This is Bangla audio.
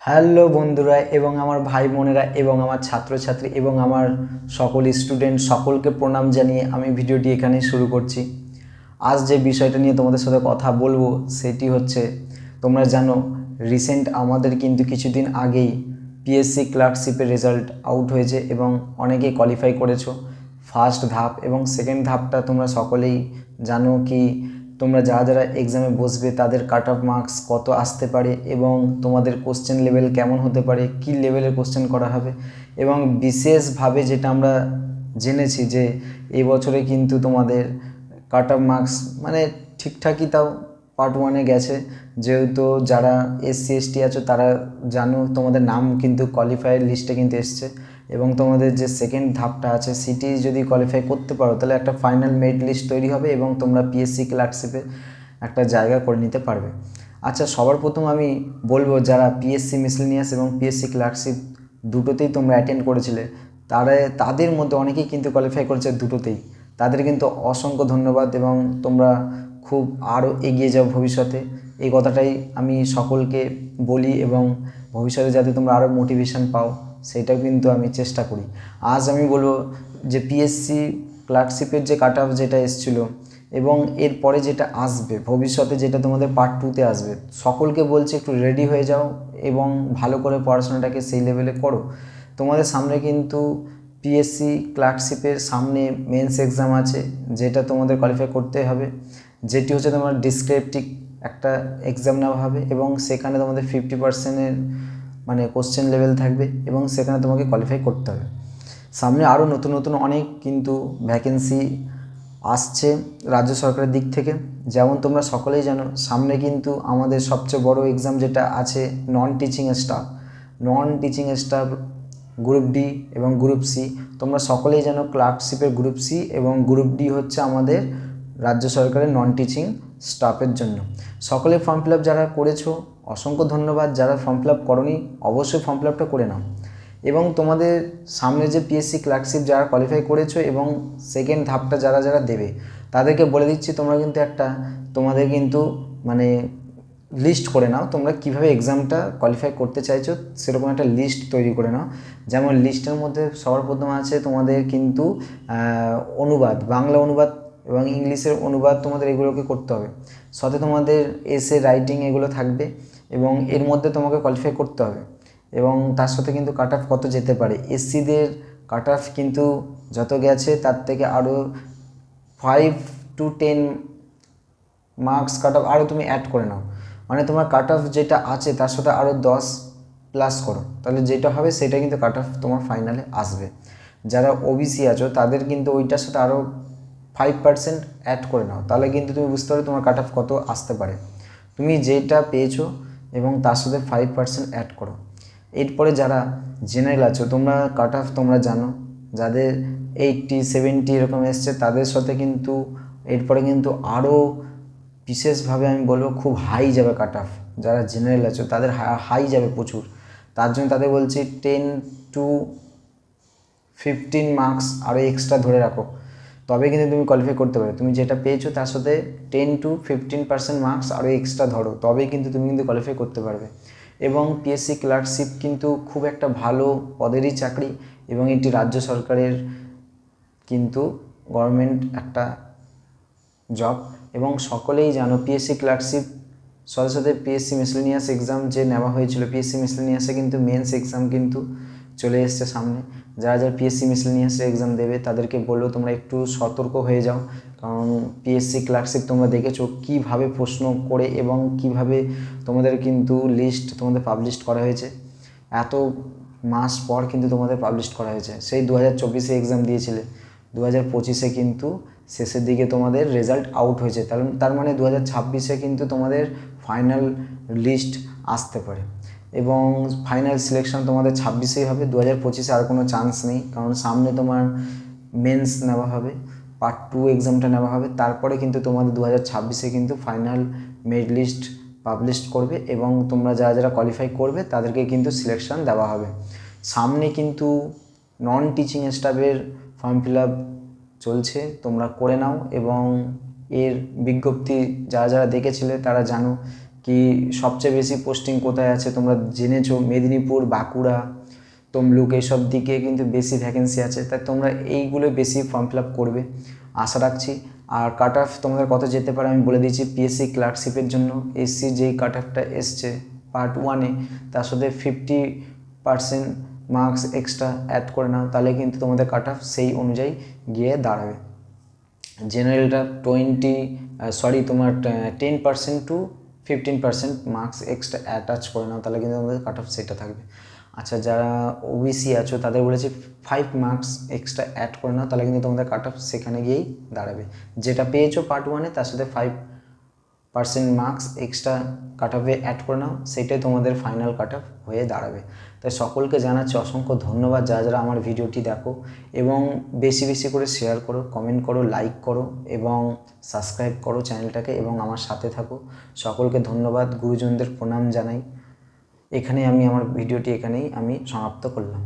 হ্যালো বন্ধুরা এবং আমার ভাই বোনেরা এবং আমার ছাত্রছাত্রী এবং আমার সকল স্টুডেন্ট সকলকে প্রণাম জানিয়ে আমি ভিডিওটি এখানেই শুরু করছি। আজ যে বিষয়টা নিয়ে তোমাদের সাথে কথা বলবো সেটি হচ্ছে, তোমরা জানো রিসেন্ট আমাদের কিন্তু কিছুদিন আগেই পিএসসি ক্লার্কশিপের রেজাল্ট আউট হয়েছে এবং অনেকেই কোয়ালিফাই করেছো ফার্স্ট ধাপ এবং সেকেন্ড ধাপটা তোমরা সকলেই জানো কি তোমরা যারা যারা এক্সামে বসবে তাদের কাট অফ মার্কস কত আসতে পারে এবং তোমাদের কোশ্চেন লেভেল কেমন হতে পারে, কী লেভেলের কোশ্চেন করা হবে। এবং বিশেষভাবে যেটা আমরা জেনেছি যে এই বছরে কিন্তু তোমাদের কাট অফ মার্কস মানে ঠিকঠাকই, তাও পার্ট ওয়ানে গেছে, যেহেতু যারা এসসি এসটি আছো তারা জানো তোমাদের নাম কিন্তু কোয়ালিফায়ার লিস্টে কিন্তু এসছে এবং তোমাদের যে সেকেন্ড ধাপটা আছে সেটি যদি কোয়ালিফাই করতে পারো তাহলে একটা ফাইনাল মেরিট লিস্ট তৈরি হবে এবং তোমরা পিএসসি ক্লার্কশিপে একটা জায়গা করে নিতে পারবে। আচ্ছা, সবার প্রথম আমি বলবো যারা পিএসসি মিসেলেনিয়াস এবং পিএসসি ক্লার্কশিপ দুটোতেই তোমরা অ্যাটেন্ড করেছিলে তাদের মধ্যে অনেকেই কিন্তু কোয়ালিফাই করেছে দুটোতেই, তাদের কিন্তু অসংখ্য ধন্যবাদ এবং তোমরা খুব আরও এগিয়ে যাও ভবিষ্যতে, এই কথাটাই আমি সকলকে বলি এবং ভবিষ্যতে যাতে তোমরা আরও মোটিভেশন পাও সেটাও কিন্তু আমি চেষ্টা করি। আজ আমি বলবো যে পিএসসি ক্লার্কশিপের যে কাট অফ যেটা এসেছিলো এবং এরপরে যেটা আসবে ভবিষ্যতে, যেটা তোমাদের পার্ট টুতে আসবে, সকলকে বলছি একটু রেডি হয়ে যাও এবং ভালো করে পড়াশোনাটাকে সেই লেভেলে করো। তোমাদের সামনে কিন্তু পিএসসি ক্লার্কশিপের সামনে মেন্স এক্সাম আছে যেটা তোমাদের কোয়ালিফাই করতে হবে, যেটি হচ্ছে তোমার ডিসক্রিপটিভ একটা এক্সাম নেওয়া হবে এবং সেখানে তোমাদের 50%-এর মানে কোশ্চেন লেভেল থাকবে এবং সেখানে তোমাকে কোয়ালিফাই করতে হবে। সামনে আরও নতুন নতুন অনেক কিন্তু ভ্যাকেন্সি আসছে রাজ্য সরকারের দিক থেকে। যেমন তোমরা সকলেই জানো সামনে কিন্তু আমাদের সবচেয়ে বড় এক্সাম যেটা আছে non teaching staff group D এবং গ্রুপ সি। তোমরা সকলেই জানো ক্লার্কশিপের গ্রুপ সি এবং গ্রুপ ডি হচ্ছে আমাদের রাজ্য সরকারের নন টিচিং স্টাফের জন্য। সকলে ফর্ম ফিল আপ যারা করেছো অসংখ্য ধন্যবাদ, যারা ফর্ম ফিল আপ করোনি অবশ্যই ফর্ম ফিল আপটা করে নাও। এবং তোমাদের সামনে যে পিএসসি ক্লার্কশিপ যারা কোয়ালিফাই করেছো এবং সেকেন্ড ধাপটা যারা যারা দেবে তাদেরকে বলে দিচ্ছি তোমরা কিন্তু তোমাদের কিন্তু মানে লিস্ট করে নাও, তোমরা কীভাবে এক্সামটা কোয়ালিফাই করতে চাইছো সেরকম একটা লিস্ট তৈরি করে নাও। যেমন লিস্টের মধ্যে সবার প্রথম আছে তোমাদের কিন্তু অনুবাদ, বাংলা অনুবাদ এবং ইংলিশের অনুবাদ, তোমাদের এগুলোকে করতে হবে। সাথে তোমাদের এসে রাইটিং এগুলো থাকবে এবং এর মধ্যে তোমাকে কোয়ালিফাই করতে হবে। এবং তার সাথে কিন্তু কাট অফ কত যেতে পারে, এসসিদের কাট অফ কিন্তু যত গেছে তার থেকে আরও 5-10 মার্কস কাট অফ আরও তুমি অ্যাড করে নাও, মানে তোমার কাট অফ যেটা আছে তার সাথে আরও 10 প্লাস করো, তাহলে যেটা হবে সেটা কিন্তু কাট অফ তোমার ফাইনালে আসবে। যারা ওবিসি আছো তাদের কিন্তু ওইটার সাথে আরও 5% অ্যাড করে নাও, তাহলে কিন্তু তুমি বুঝতে পারো তোমার কাট অফ কত আসতে পারে। তুমি যেটা পেয়েছো এবং তার সাথে 5% অ্যাড করো। এরপরে যারা জেনারেল আছো তোমরা কাট অফ তোমরা জানো, যাদের 80-70 এরকম এসছে তাদের সাথে কিন্তু এরপরে কিন্তু আরও বিশেষভাবে আমি বলবো খুব হাই যাবে কাট অফ। যারা জেনারেল আছো তাদের হাই যাবে প্রচুর, তার জন্য তাদের বলছি 10-15 মার্কস আরও এক্সট্রা ধরে রাখো, তবে কিন্তু তুমি কোয়ালিফাই করতে পারবে। তুমি যেটা পেয়েছো তার সাথে 10-15% মার্কস আরও এক্সট্রা ধরো, তবেই কিন্তু তুমি কিন্তু কোয়ালিফাই করতে পারবে। এবং পিএসসি ক্লার্কশিপ কিন্তু খুব একটা ভালো পদেরই চাকরি এবং এটি রাজ্য সরকারের কিন্তু গভর্নমেন্ট একটা জব। এবং সকলেই জানো পিএসসি ক্লার্কশিপ সাথে সাথে পিএসসি মিসেলেনিয়াস এক্সাম যে নেওয়া হয়েছিল, পিএসসি মিসেলেনিয়াসে কিন্তু মেন্স এক্সাম কিন্তু চলে এসছে সামনে। যারা যারা পিএসসি মিসেলেনিয়াসের এক্সাম দেবে তাদেরকে বললো তোমরা একটু সতর্ক হয়ে যাও, কারণ পিএসসি ক্লার্কশিপ তোমরা দেখেছো কীভাবে প্রশ্ন করে এবং কীভাবে তোমাদের কিন্তু লিস্ট তোমাদের পাবলিশ করা হয়েছে, এত মাস পর কিন্তু তোমাদের পাবলিশ করা হয়েছে। সেই 2024-এ এক্সাম দিয়েছিলে, 2025-এ কিন্তু শেষের দিকে তোমাদের রেজাল্ট আউট হয়েছে, তার মানে 2026-এ কিন্তু তোমাদের ফাইনাল লিস্ট আসতে পারে এবং ফাইনাল সিলেকশন তোমাদের 26-এই হবে। 2025-এ আর কোনো চান্স নেই, কারণ সামনে তোমার মেন্স নেওয়া হবে, পার্ট 2 এক্সামটা নেওয়া হবে, তারপরে কিন্তু তোমাদের 2026-এ কিন্তু ফাইনাল মেরিট লিস্ট পাবলিশ করবে এবং তোমরা যারা যারা কোয়ালিফাই করবে তাদেরকে কিন্তু সিলেকশন দেওয়া হবে। সামনে কিন্তু নন টিচিং স্টাফের ফর্ম ফিল আপ চলছে, তোমরা করে নাও এবং এর বিজ্ঞপ্তি যারা যারা দেখেছিলে তারা জানো কি সবচেয়ে বেশি পোস্টিং কোথায় আছে তোমরা জেনেছো, মেদিনীপুর, বাঁকুড়া, তমলুক এইসব দিকে কিন্তু বেশি ভ্যাকেন্সি আছে, তাই তোমরা এইগুলো বেশি ফর্ম ফিল আপ করবে আশা রাখছি। আর কাট অফ তোমাদের কত যেতে পারে আমি বলে দিচ্ছি। পিএসসি ক্লার্কশিপের জন্য এসসি যেই কাট অফটা এসছে পার্ট 1-এ, তার সাথে 50% মার্কস এক্সট্রা অ্যাড করে নাও, তাহলে কিন্তু তোমাদের কাট অফ সেই অনুযায়ী গিয়ে দাঁড়াবে। জেনারেলটা তোমার 10% টু 15% মার্কস এক্সট্রা অ্যাটাচ করে নাও, তাহলে কিন্তু তোমাদের কাট অফ সেটা থাকবে। আচ্ছা, যারা ওবিসি আছো তাদের বলেছি 5 মার্কস এক্সট্রা অ্যাড করে নাও, তাহলে কিন্তু তোমাদের কাট অফ সেখানে গিয়েই দাঁড়াবে। যেটা পেয়েছো পার্ট 1-এ তার সাথে 5% মার্কস এক্সট্রা কাট অফে অ্যাড করে নাও, সেটাই তোমাদের ফাইনাল কাট অফ হয়ে দাঁড়াবে। তাই সকলকে জানাচ্ছি অসংখ্য ধন্যবাদ যারা যারা আমার ভিডিওটি দেখো, এবং বেশি বেশি করে শেয়ার করো, কমেন্ট করো, লাইক করো এবং সাবস্ক্রাইব করো চ্যানেলটাকে এবং আমার সাথে থাকো। সকলকে ধন্যবাদ, গুরুজনদের প্রণাম জানাই। এখানেই আমি আমার ভিডিওটি সমাপ্ত করলাম।